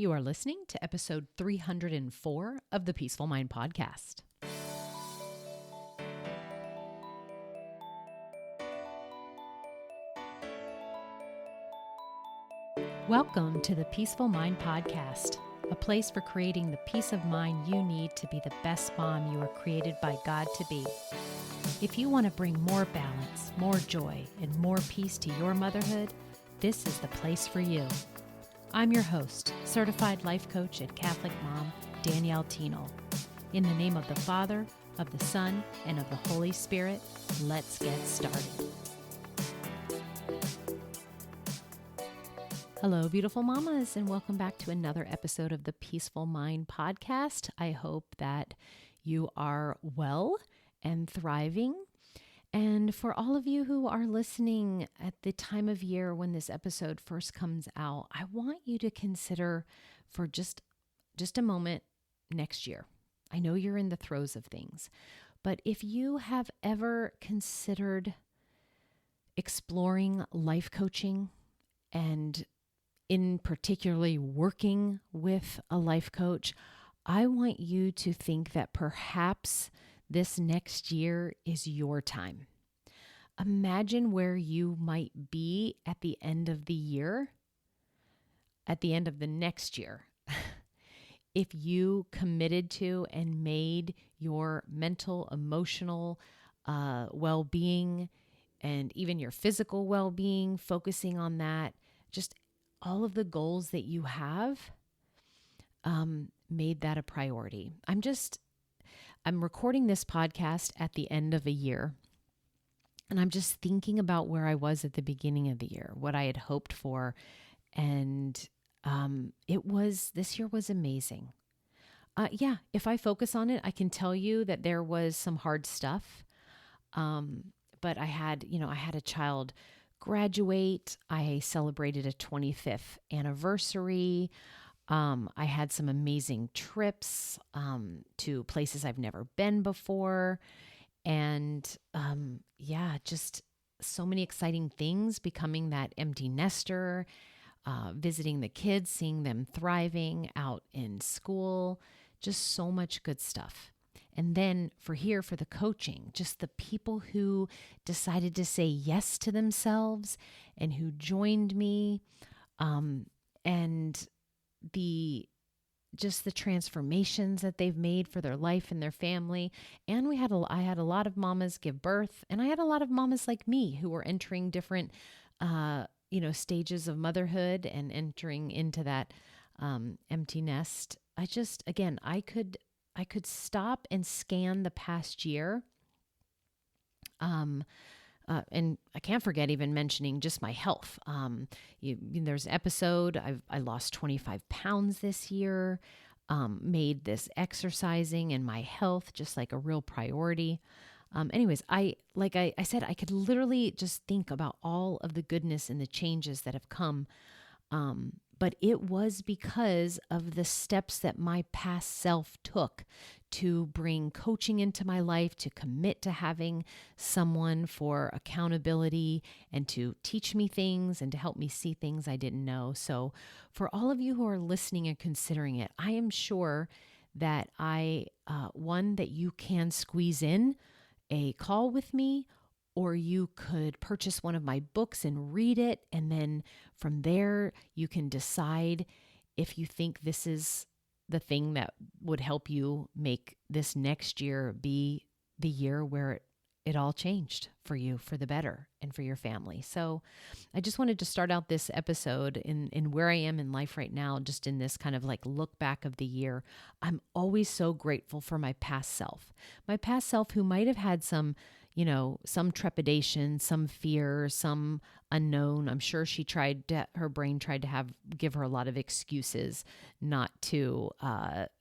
You are listening to episode 304 of the Peaceful Mind Podcast. Welcome to the Peaceful Mind Podcast, a place for creating the peace of mind you need to be the best mom you are created by God to be. If you want to bring more balance, more joy, and more peace to your motherhood, this is the place for you. I'm your host, certified life coach and Catholic mom, Danielle Tino. In the name of the Father, of the Son, and of the Holy Spirit, let's get started. Hello, beautiful mamas, and welcome back to another episode of the Peaceful Mind Podcast. I hope that you are well and thriving. And for all of you who are listening at the time of year when this episode first comes out, I want you to consider for just a moment next year. I know you're in the throes of things, but if you have ever considered exploring life coaching and in particularly working with a life coach, I want you to think that perhaps this next year is your time. Imagine where you might be at the end of the year, at the end of the next year, if you committed to and made your mental, emotional well-being and even your physical well-being, focusing on that, just all of the goals that you have, made that a priority. I'm recording this podcast at the end of a year, and I'm just thinking about where I was at the beginning of the year, what I had hoped for, and this year was amazing. If I focus on it, I can tell you that there was some hard stuff, but I had a child graduate. I celebrated a 25th anniversary. I had some amazing trips to places I've never been before. And just so many exciting things, becoming that empty nester, visiting the kids, seeing them thriving out in school, just so much good stuff. And then for the coaching, just the people who decided to say yes to themselves and who joined me, and the transformations that they've made for their life and their family. And I had a lot of mamas give birth, and I had a lot of mamas like me who were entering different, stages of motherhood and entering into that empty nest. I could stop and scan the past year. And I can't forget even mentioning just my health. There's an episode, I lost 25 pounds this year, made this exercising and my health just like a real priority. I said, I could literally just think about all of the goodness and the changes that have come. But it was because of the steps that my past self took to bring coaching into my life, to commit to having someone for accountability and to teach me things and to help me see things I didn't know. So for all of you who are listening and considering it, I am sure that that you can squeeze in a call with me, or you could purchase one of my books and read it. And then from there, you can decide if you think this is the thing that would help you make this next year be the year where it all changed for you for the better and for your family. So I just wanted to start out this episode in where I am in life right now, just in this kind of like look back of the year. I'm always so grateful for my past self who might have had some trepidation, some fear, some unknown. I'm sure her brain tried to give her a lot of excuses not to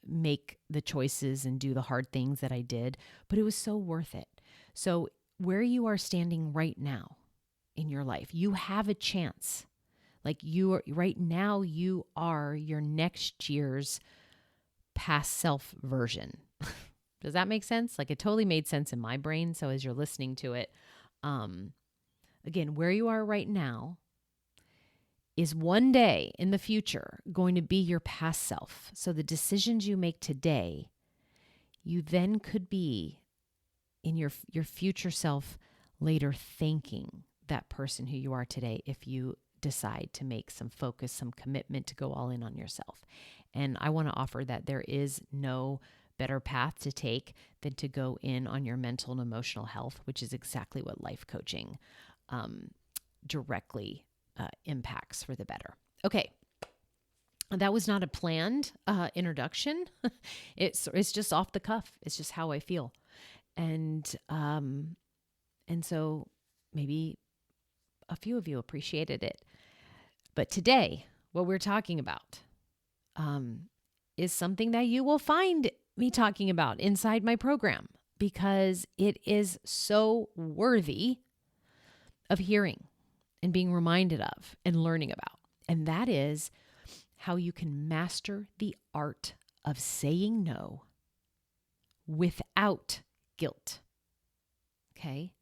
make the choices and do the hard things that I did, but it was so worth it. So where you are standing right now in your life, you have a chance. Right now, you are your next year's past self version. Does that make sense? It totally made sense in my brain. So as you're listening to it, again, where you are right now is one day in the future going to be your past self. So the decisions you make today, you then could be in your future self later thanking that person who you are today if you decide to make some focus, some commitment to go all in on yourself. And I want to offer that there is no better path to take than to go in on your mental and emotional health, which is exactly what life coaching directly impacts for the better. Okay. That was not a planned introduction. It's just off the cuff. It's just how I feel. And so maybe a few of you appreciated it. But today, what we're talking about is something that you will find me talking about inside my program, because it is so worthy of hearing and being reminded of and learning about. And that is how you can master the art of saying no without guilt. Okay?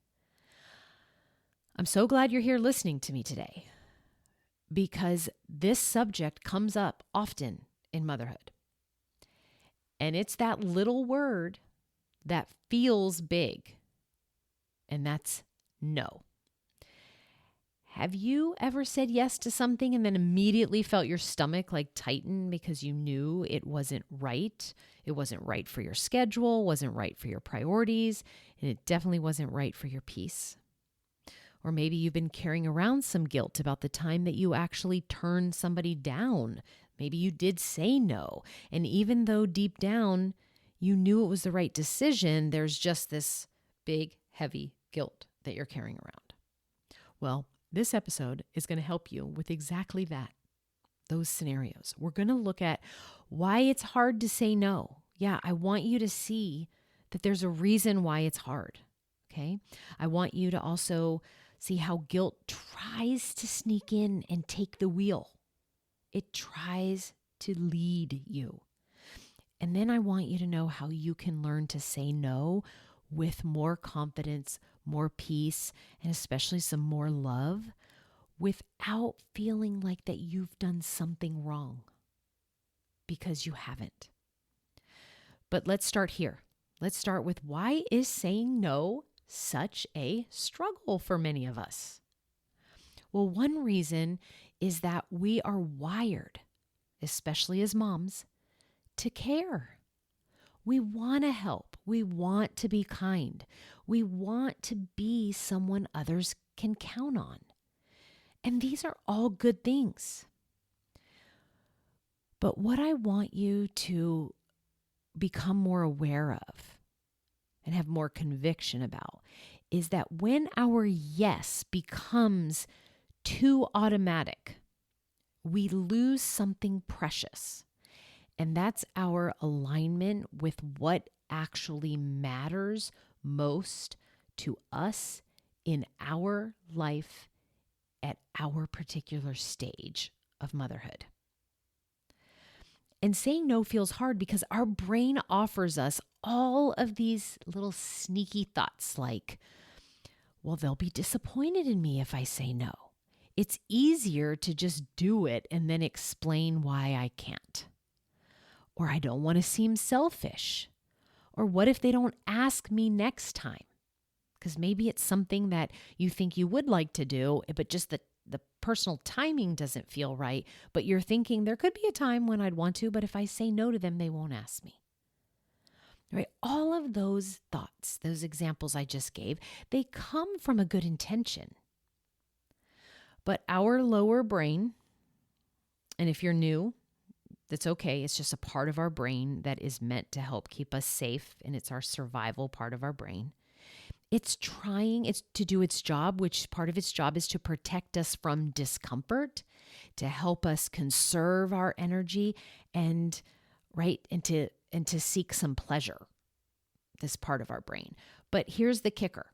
I'm so glad you're here listening to me today, because this subject comes up often in motherhood. And it's that little word that feels big, and that's no. Have you ever said yes to something and then immediately felt your stomach like tighten because you knew it wasn't right? It wasn't right for your schedule, wasn't right for your priorities, and it definitely wasn't right for your peace. Or maybe you've been carrying around some guilt about the time that you actually turned somebody down. Maybe you did say no. And even though deep down you knew it was the right decision, there's just this big, heavy guilt that you're carrying around. Well, this episode is going to help you with exactly that, those scenarios. We're going to look at why it's hard to say no. Yeah, I want you to see that there's a reason why it's hard, okay? I want you to also see how guilt tries to sneak in and take the wheel. It tries to lead you. And then I want you to know how you can learn to say no with more confidence, more peace, and especially some more love, without feeling like that you've done something wrong, because you haven't. But let's start here. Let's start with, why is saying no such a struggle for many of us? Well, one reason is that we are wired, especially as moms, to care. We want to help. We want to be kind. We want to be someone others can count on. And these are all good things. But what I want you to become more aware of and have more conviction about is that when our yes becomes too automatic, we lose something precious. And that's our alignment with what actually matters most to us in our life at our particular stage of motherhood. And saying no feels hard because our brain offers us all of these little sneaky thoughts like, well, they'll be disappointed in me if I say no. It's easier to just do it and then explain why I can't. Or I don't want to seem selfish. Or what if they don't ask me next time? Because maybe it's something that you think you would like to do, but just the personal timing doesn't feel right. But you're thinking there could be a time when I'd want to, but if I say no to them, they won't ask me. Right? All of those thoughts, those examples I just gave, they come from a good intention. But our lower brain, and if you're new, that's okay. It's just a part of our brain that is meant to help keep us safe, and it's our survival part of our brain. It's to do its job, which part of its job is to protect us from discomfort, to help us conserve our energy, and to seek some pleasure. This part of our brain. But here's the kicker,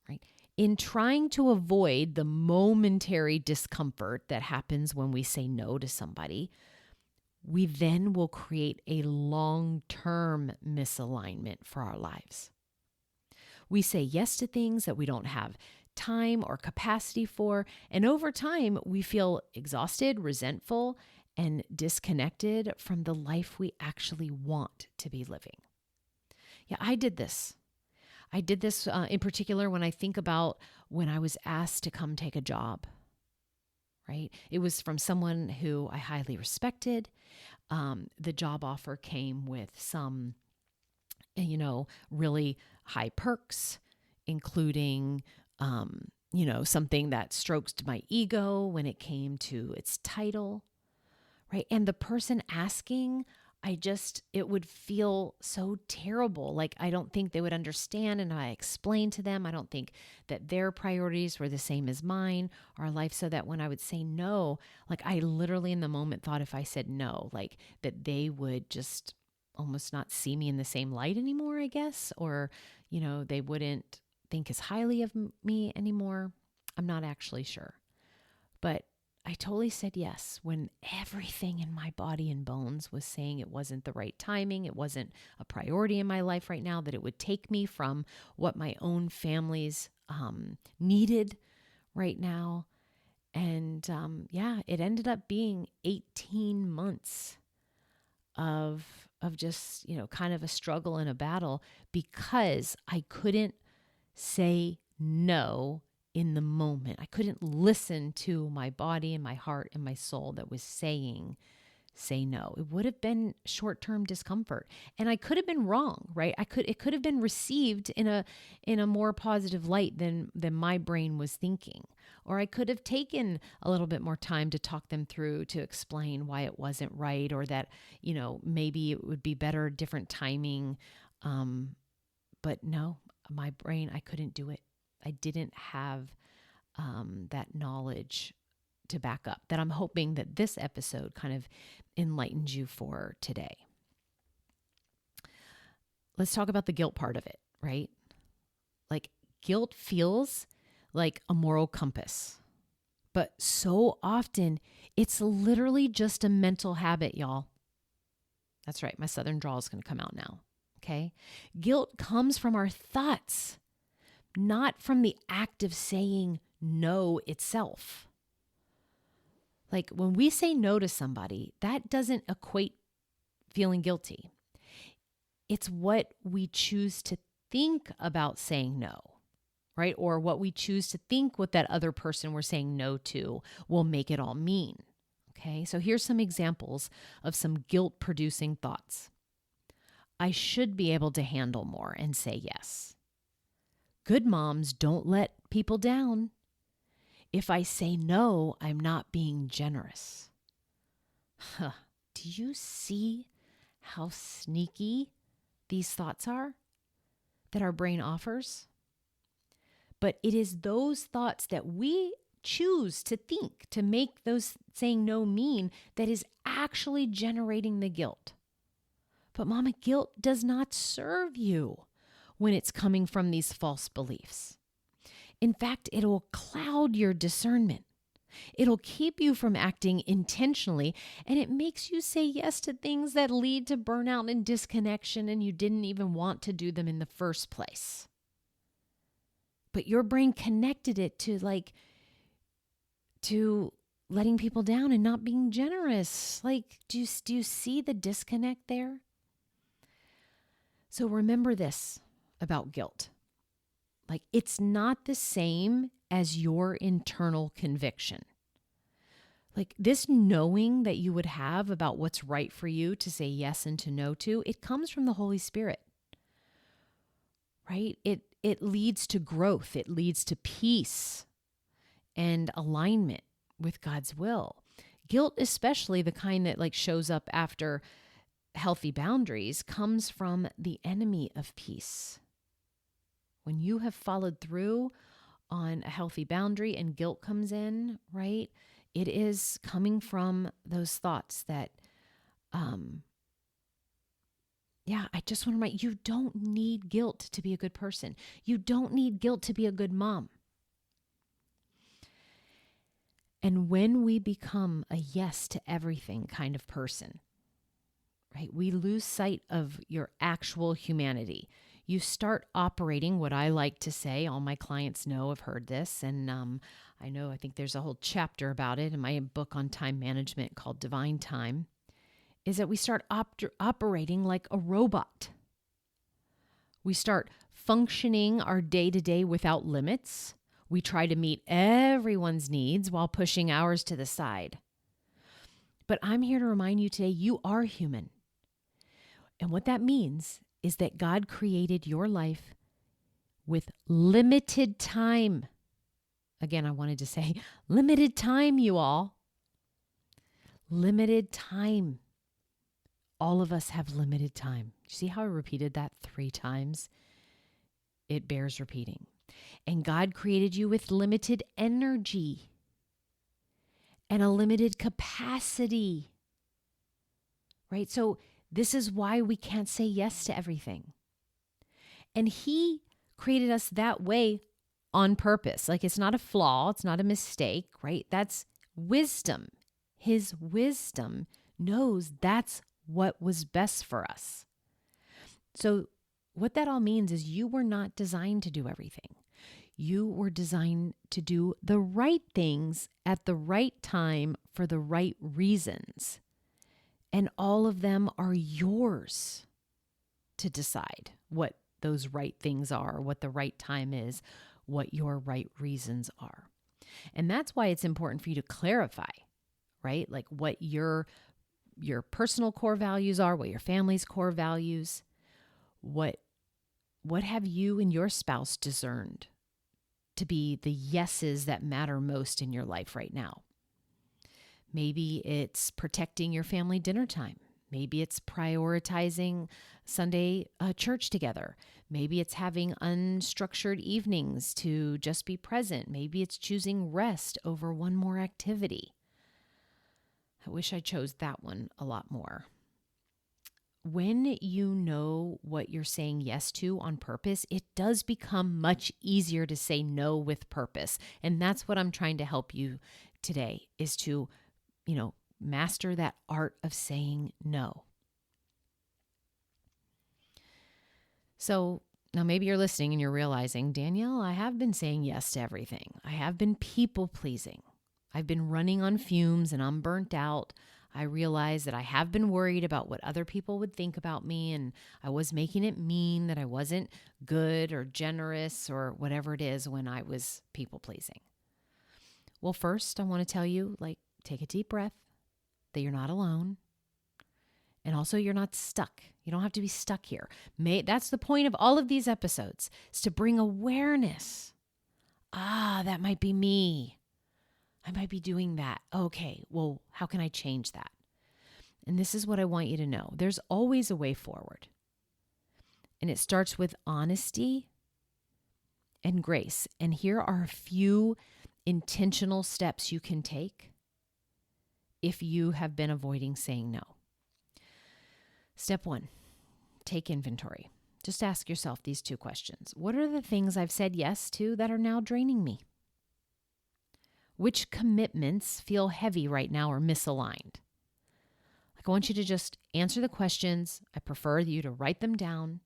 right? In trying to avoid the momentary discomfort that happens when we say no to somebody, we then will create a long-term misalignment for our lives. We say yes to things that we don't have time or capacity for. And over time, we feel exhausted, resentful, and disconnected from the life we actually want to be living. Yeah, I did this. I did this in particular when I think about when I was asked to come take a job, right? It was from someone who I highly respected. The job offer came with some, really high perks, including, something that stroked my ego when it came to its title, right? And the person asking, it would feel so terrible. Like, I don't think they would understand. And I explained to them, I don't think that their priorities were the same as mine, our life. So that when I would say no, like, I literally in the moment thought if I said no, like that they would just almost not see me in the same light anymore, I guess, or, they wouldn't think as highly of me anymore. I'm not actually sure. But I totally said yes when everything in my body and bones was saying it wasn't the right timing. It wasn't a priority in my life right now, that it would take me from what my own family's needed right now. And it ended up being 18 months of just, kind of a struggle and a battle because I couldn't say no in the moment. I couldn't listen to my body and my heart and my soul that was saying, say no. It would have been short-term discomfort. And I could have been wrong, right? It could have been received in a more positive light than my brain was thinking. Or I could have taken a little bit more time to talk them through, to explain why it wasn't right, or that, maybe it would be better, different timing. But no, my brain, I couldn't do it. I didn't have that knowledge to back up, that I'm hoping that this episode kind of enlightens you for today. Let's talk about the guilt part of it, right? Like, guilt feels like a moral compass, but so often it's literally just a mental habit, y'all. That's right. My Southern drawl is going to come out now. Okay. Guilt comes from our thoughts, not from the act of saying no itself. Like, when we say no to somebody, that doesn't equate feeling guilty. It's what we choose to think about saying no, right? Or what we choose to think what that other person we're saying no to will make it all mean. Okay, so here's some examples of some guilt-producing thoughts. I should be able to handle more and say yes. Good moms don't let people down. If I say no, I'm not being generous. Do you see how sneaky these thoughts are that our brain offers? But it is those thoughts that we choose to think, to make those saying no mean, that is actually generating the guilt. But mama, guilt does not serve you when it's coming from these false beliefs. In fact, it will cloud your discernment. It'll keep you from acting intentionally, and it makes you say yes to things that lead to burnout and disconnection, and you didn't even want to do them in the first place. But your brain connected it to letting people down and not being generous. Like, do you see the disconnect there? So remember this about guilt. Like, it's not the same as your internal conviction. Like, this knowing that you would have about what's right for you to say yes and to no to, it comes from the Holy Spirit, right? It leads to growth. It leads to peace and alignment with God's will. Guilt, especially the kind that shows up after healthy boundaries, comes from the enemy of peace. When you have followed through on a healthy boundary and guilt comes in, right? It is coming from those thoughts that, I just want to remind you, don't need guilt to be a good person. You don't need guilt to be a good mom. And when we become a yes to everything kind of person, right, we lose sight of your actual humanity. you start operating what I like to say. All my clients know, have heard this. And I think there's a whole chapter about it in my book on time management called Divine Time, is that we start operating like a robot. We start functioning our day-to-day without limits. We try to meet everyone's needs while pushing ours to the side. But I'm here to remind you today, you are human. And what that means is that God created your life with limited time. Again, I wanted to say limited time, you all. Limited time. All of us have limited time. See how I repeated that 3 times? It bears repeating. And God created you with limited energy and a limited capacity, right? So this is why we can't say yes to everything. And He created us that way on purpose. Like, it's not a flaw. It's not a mistake, right? That's wisdom. His wisdom knows that's what was best for us. So what that all means is you were not designed to do everything. You were designed to do the right things at the right time for the right reasons. And all of them are yours to decide what those right things are, what the right time is, what your right reasons are. And that's why it's important for you to clarify, right? Like what your personal core values are, what your family's core values, what have you and your spouse discerned to be the yeses that matter most in your life right now? Maybe it's protecting your family dinner time. Maybe it's prioritizing Sunday church together. Maybe it's having unstructured evenings to just be present. Maybe it's choosing rest over one more activity. I wish I chose that one a lot more. When you know what you're saying yes to on purpose, it does become much easier to say no with purpose. And that's what I'm trying to help you today, is to, master that art of saying no. So now maybe you're listening and you're realizing, Danielle, I have been saying yes to everything. I have been people pleasing. I've been running on fumes and I'm burnt out. I realize that I have been worried about what other people would think about me, and I was making it mean that I wasn't good or generous or whatever it is when I was people pleasing. Well, first, I want to tell you, take a deep breath, that you're not alone. And also, you're not stuck. You don't have to be stuck here. That's the point of all of these episodes, is to bring awareness. That might be me. I might be doing that. Okay, well, how can I change that? And this is what I want you to know. There's always a way forward. And it starts with honesty and grace. And here are a few intentional steps you can take if you have been avoiding saying no. Step 1, take inventory. Just ask yourself these 2 questions. What are the things I've said yes to that are now draining me? Which commitments feel heavy right now or misaligned? I want you to just answer the questions. I prefer you to write them down.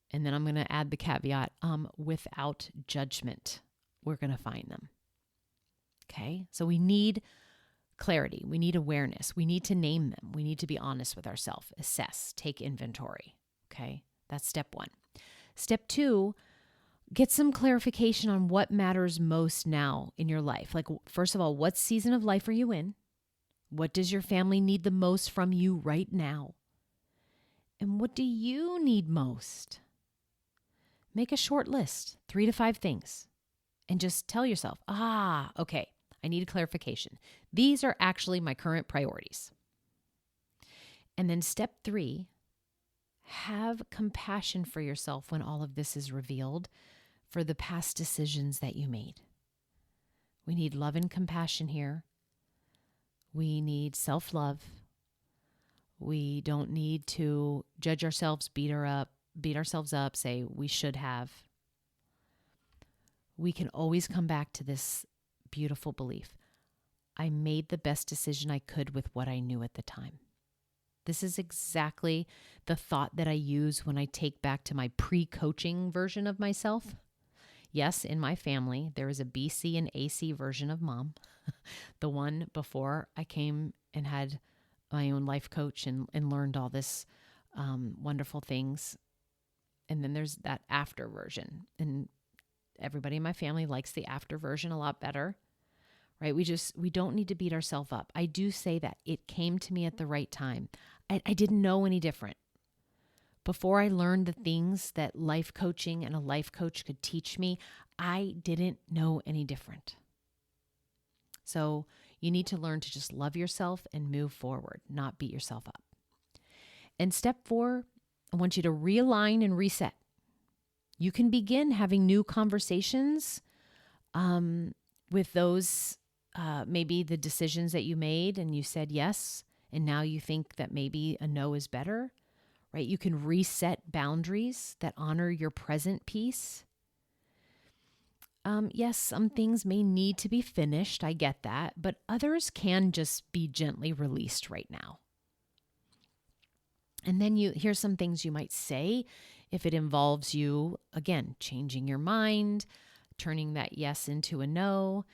And then I'm going to add the caveat, without judgment. We're going to find them. Okay? So we need clarity. We need awareness. We need to name them. We need to be honest with ourselves. Assess. Take inventory. Okay? That's step 1. Step 2, get some clarification on what matters most now in your life. First of all, what season of life are you in? What does your family need the most from you right now? And what do you need most? Make a short list, 3 to 5 things, and just tell yourself, okay, I need a clarification. These are actually my current priorities. And then step 3, have compassion for yourself when all of this is revealed, for the past decisions that you made. We need love and compassion here. We need self-love. We don't need to judge ourselves, beat ourselves up, say we should have. We can always come back to this beautiful belief. I made the best decision I could with what I knew at the time. This is exactly the thought that I use when I take back to my pre-coaching version of myself. Yes, in my family, there is a BC and AC version of mom, the one before I came and had my own life coach and learned all this wonderful things. And then there's that after version. And everybody in my family likes the after version a lot better, right? We don't need to beat ourselves up. I do say that it came to me at the right time. I didn't know any different. Before I learned the things that life coaching and a life coach could teach me, I didn't know any different. So you need to learn to just love yourself and move forward, not beat yourself up. And step 4, I want you to realign and reset. You can begin having new conversations with those, maybe the decisions that you made and you said yes, and now you think that maybe a no is better, right? You can reset boundaries that honor your present peace. Yes, some things may need to be finished. I get that, but others can just be gently released right now. And then here's some things you might say if it involves you, again, changing your mind, turning that yes into a no.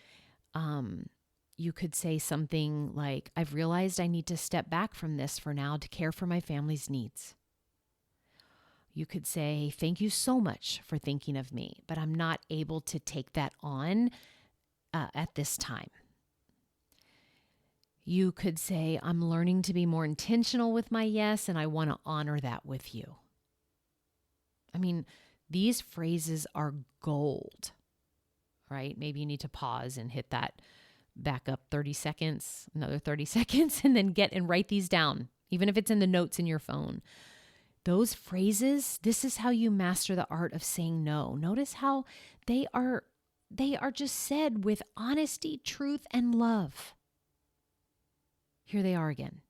You could say something like, I've realized I need to step back from this for now to care for my family's needs. You could say, thank you so much for thinking of me, but I'm not able to take that on at this time. You could say, I'm learning to be more intentional with my yes, and I want to honor that with you. I mean, these phrases are gold, right? Maybe you need to pause and hit that back up 30 seconds, another 30 seconds, and then get and write these down, even if it's in the notes in your phone. Those phrases, this is how you master the art of saying no. Notice how they are just said with honesty, truth, and love. Here they are again.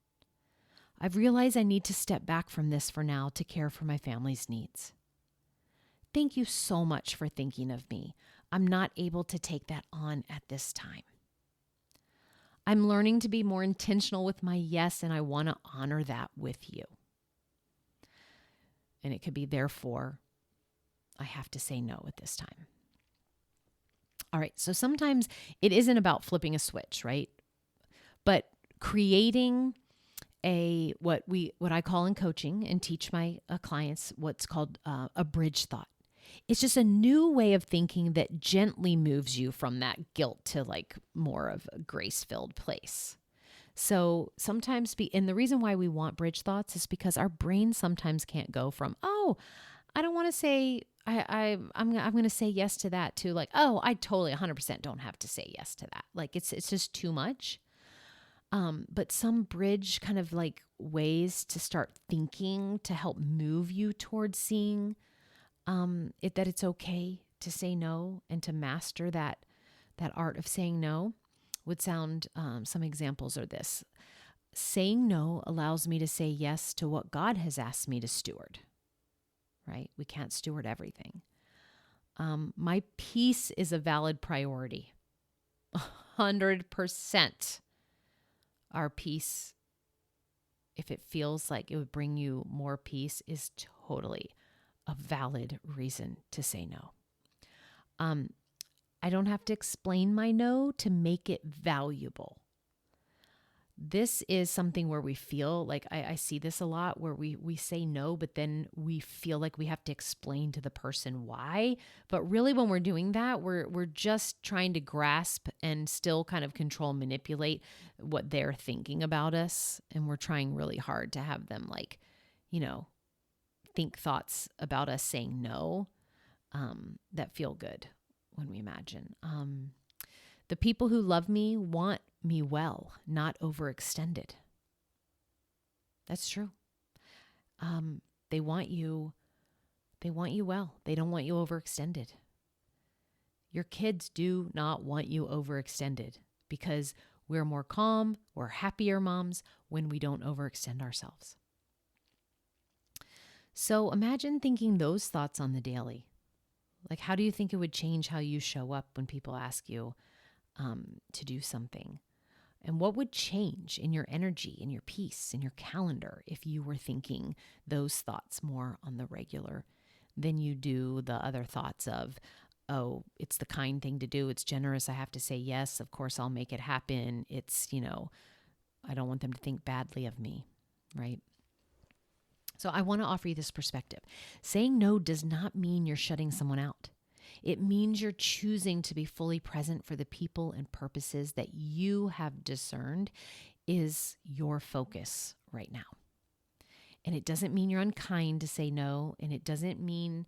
I've realized I need to step back from this for now to care for my family's needs. Thank you so much for thinking of me. I'm not able to take that on at this time. I'm learning to be more intentional with my yes, and I want to honor that with you. And it could be, therefore, I have to say no at this time. All right, so sometimes it isn't about flipping a switch, right? But creating what I call in coaching and teach my clients what's called a bridge thought. It's just a new way of thinking that gently moves you from that guilt to like more of a grace-filled place. So sometimes, and the reason why we want bridge thoughts is because our brain sometimes can't go from, oh, I don't want to say, I'm going to say yes to that, to like, oh, I totally 100% don't have to say yes to that. Like it's just too much. But some bridge kind of like ways to start thinking to help move you towards seeing that it's okay to say no and to master that art of saying no would sound, some examples are this. Saying no allows me to say yes to what God has asked me to steward, right? We can't steward everything. My peace is a valid priority. 100%. Our peace, if it feels like it would bring you more peace, is totally a valid reason to say no. I don't have to explain my no to make it valuable. This is something where we feel like, I see this a lot, where we say no, but then we feel like we have to explain to the person why. But really when we're doing that, we're just trying to grasp and still kind of control, manipulate what they're thinking about us. And we're trying really hard to have them like, think thoughts about us saying no that feel good when we imagine. The people who love me want me well, not overextended. That's true. They want you well. They don't want you overextended. Your kids do not want you overextended because we're more calm, we're happier moms when we don't overextend ourselves. So imagine thinking those thoughts on the daily. Like, how do you think it would change how you show up when people ask you to do something? And what would change in your energy, in your peace, in your calendar if you were thinking those thoughts more on the regular than you do the other thoughts of, oh, it's the kind thing to do. It's generous. I have to say yes. Of course, I'll make it happen. It's, I don't want them to think badly of me, right? So I want to offer you this perspective. Saying no does not mean you're shutting someone out. It means you're choosing to be fully present for the people and purposes that you have discerned is your focus right now. And it doesn't mean you're unkind to say no. And it doesn't mean,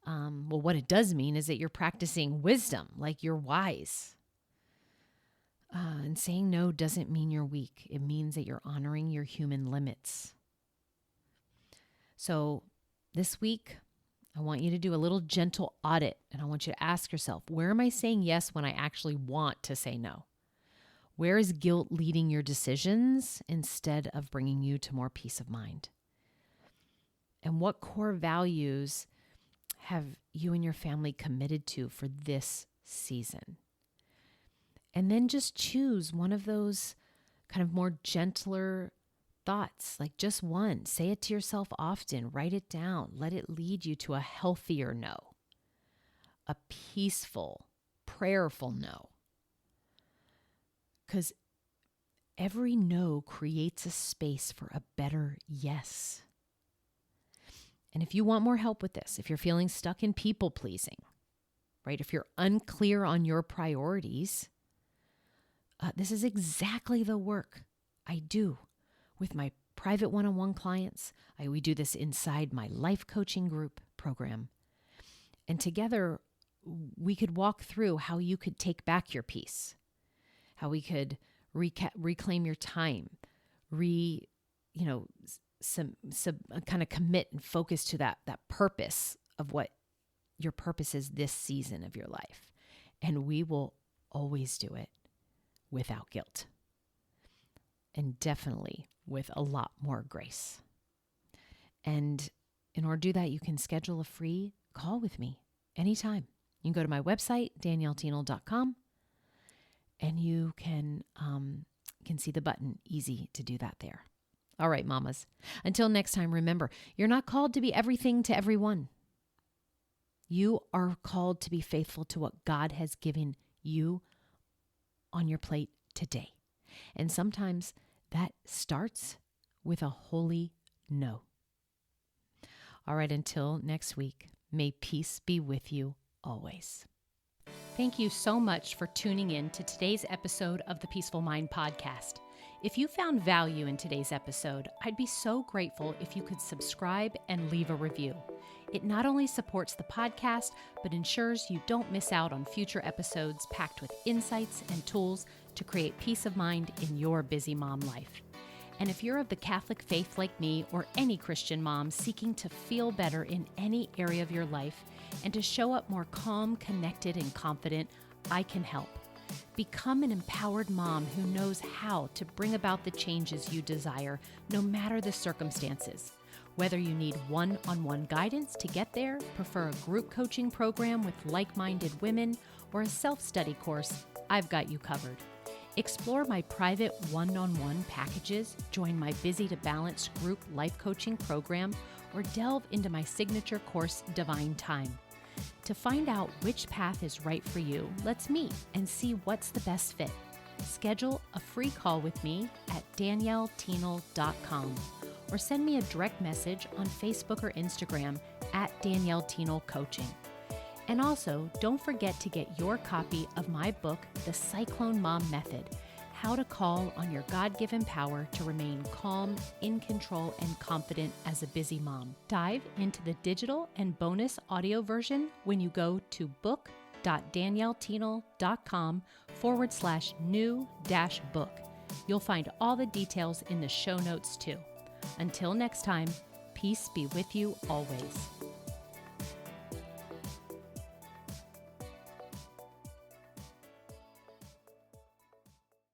what it does mean is that you're practicing wisdom, like you're wise. And saying no doesn't mean you're weak. It means that you're honoring your human limits. So this week, I want you to do a little gentle audit, and I want you to ask yourself, where am I saying yes when I actually want to say no? Where is guilt leading your decisions instead of bringing you to more peace of mind? And what core values have you and your family committed to for this season? And then just choose one of those kind of more gentler thoughts, like just one. Say it to yourself often. Write it down. Let it lead you to a healthier no, a peaceful, prayerful no. Because every no creates a space for a better yes. And if you want more help with this, if you're feeling stuck in people pleasing, right? If you're unclear on your priorities, this is exactly the work I do with my private one-on-one clients. We do this inside my life coaching group program. And together, we could walk through how you could take back your peace, how we could reclaim your time, some kind of commit and focus to that purpose of what your purpose is this season of your life. And we will always do it without guilt. And definitely with a lot more grace. And in order to do that, you can schedule a free call with me anytime. You can go to my website, danielletino.com, and you can see the button. Easy to do that there. All right, mamas. Until next time, remember, you're not called to be everything to everyone. You are called to be faithful to what God has given you on your plate today. And sometimes that starts with a holy no. All right, until next week, may peace be with you always. Thank you so much for tuning in to today's episode of the Peaceful Mind podcast. If you found value in today's episode, I'd be so grateful if you could subscribe and leave a review. It not only supports the podcast, but ensures you don't miss out on future episodes packed with insights and tools to create peace of mind in your busy mom life. And if you're of the Catholic faith like me or any Christian mom seeking to feel better in any area of your life and to show up more calm, connected, and confident, I can help. Become an empowered mom who knows how to bring about the changes you desire, no matter the circumstances. Whether you need one-on-one guidance to get there, prefer a group coaching program with like-minded women, or a self-study course, I've got you covered. Explore my private one-on-one packages, join my Busy to Balance group life coaching program, or delve into my signature course, Divine Time. To find out which path is right for you, let's meet and see what's the best fit. Schedule a free call with me at danielletino.com or send me a direct message on Facebook or Instagram at Danielle Tino Coaching. And also, don't forget to get your copy of my book, The Cyclone Mom Method, How to Call on Your God-Given Power to Remain Calm, in control, and confident as a busy mom. Dive into the digital and bonus audio version when you go to book.danielletino.com/new-book. You'll find all the details in the show notes too. Until next time, peace be with you always.